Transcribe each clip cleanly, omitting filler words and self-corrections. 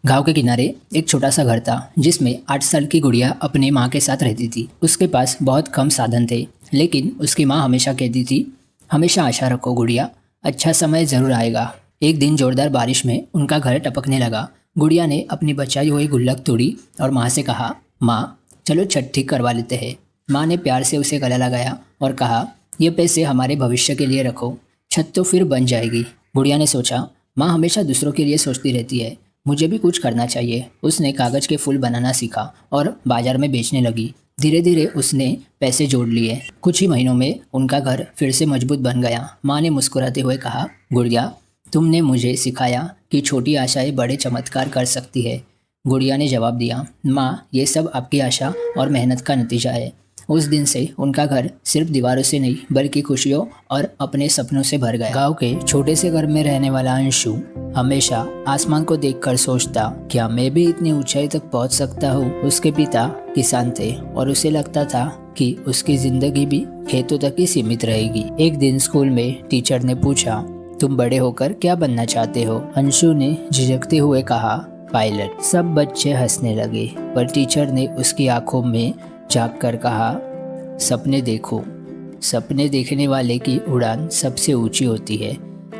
गांव के किनारे एक छोटा सा घर था जिसमें 8 साल की गुड़िया अपने माँ के साथ रहती थी। उसके पास बहुत कम साधन थे, लेकिन उसकी माँ हमेशा कहती थी, हमेशा आशा रखो गुड़िया, अच्छा समय जरूर आएगा। एक दिन जोरदार बारिश में उनका घर टपकने लगा। गुड़िया ने अपनी बचाई हुई गुल्लक तोड़ी और माँ से कहा, माँ चलो छत ठीक करवा लेते हैं। माँ ने प्यार से उसे गला लगाया और कहा, ये पैसे हमारे भविष्य के लिए रखो, छत तो फिर बन जाएगी। गुड़िया ने सोचा, माँ हमेशा दूसरों के लिए सोचती रहती है, मुझे भी कुछ करना चाहिए। उसने कागज के फूल बनाना सीखा और बाजार में बेचने लगी। धीरे धीरे उसने पैसे जोड़ लिए। कुछ ही महीनों में उनका घर फिर से मजबूत बन गया। माँ ने मुस्कुराते हुए कहा, गुड़िया तुमने मुझे सिखाया कि छोटी आशाएं बड़े चमत्कार कर सकती है। गुड़िया ने जवाब दिया, माँ ये सब आपकी आशा और मेहनत का नतीजा है। उस दिन से उनका घर सिर्फ दीवारों से नहीं बल्कि खुशियों और अपने सपनों से भर गया। गांव के छोटे से घर में रहने वाला अंशु हमेशा आसमान को देखकर सोचता, क्या मैं भी इतनी ऊंचाई तक पहुंच सकता हूँ। उसके पिता किसान थे और उसे लगता था कि उसकी जिंदगी भी खेतों तक ही सीमित रहेगी। एक दिन स्कूल में टीचर ने पूछा, तुम बड़े होकर क्या बनना चाहते हो। अंशु ने झिझकते हुए कहा, पायलट। सब बच्चे हंसने लगे, पर टीचर ने उसकी आंखों में झांक कर कहा, सपने देखो, सपने देखने वाले की उड़ान सबसे ऊंची होती है।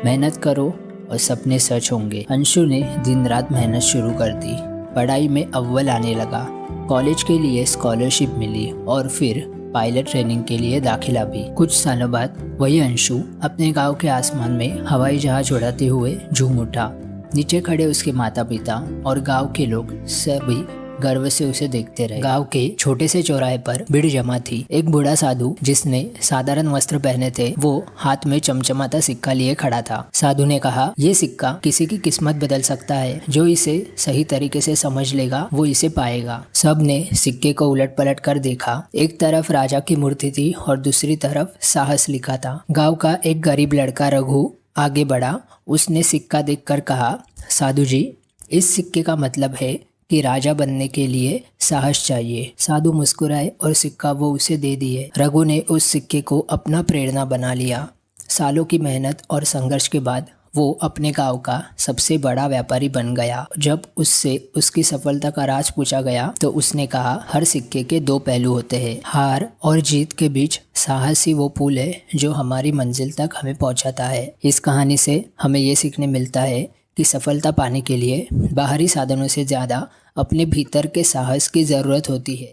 मेहनत करो और सपने सच होंगे। अंशु ने दिन रात मेहनत शुरू कर दी। पढ़ाई में अव्वल आने लगा। कॉलेज के लिए स्कॉलरशिप मिली और फिर पायलट ट्रेनिंग के लिए दाखिला भी। कुछ सालों बाद वही अंशु अपने गांव के आसमान में हवाई जहाज उड़ाते हुए झूम उठा। नीचे खड़े उसके माता पिता और गांव के लोग सभी गर्व से उसे देखते रहे। गांव के छोटे से चौराहे पर भीड़ जमा थी। एक बूढ़ा साधु जिसने साधारण वस्त्र पहने थे, वो हाथ में चमचमाता सिक्का लिए खड़ा था। साधु ने कहा, ये सिक्का किसी की किस्मत बदल सकता है। जो इसे सही तरीके से समझ लेगा वो इसे पाएगा। सब ने सिक्के को उलट पलट कर देखा। एक तरफ राजा की मूर्ति थी और दूसरी तरफ साहस लिखा था। गाँव का एक गरीब लड़का रघु आगे बढ़ा। उसने सिक्का देखकर कहा, साधु जी, इस सिक्के का मतलब है कि राजा बनने के लिए साहस चाहिए। साधु मुस्कुराए और सिक्का वो उसे दे दिए। रघु ने उस सिक्के को अपना प्रेरणा बना लिया। सालों की मेहनत और संघर्ष के बाद वो अपने गांव का सबसे बड़ा व्यापारी बन गया। जब उससे उसकी सफलता का राज पूछा गया तो उसने कहा, हर सिक्के के दो पहलू होते हैं। हार और जीत के बीच साहस ही वो पुल है जो हमारी मंजिल तक हमें पहुंचाता है। इस कहानी से हमें ये सीखने मिलता है कि सफलता पाने के लिए बाहरी साधनों से ज़्यादा अपने भीतर के साहस की ज़रूरत होती है।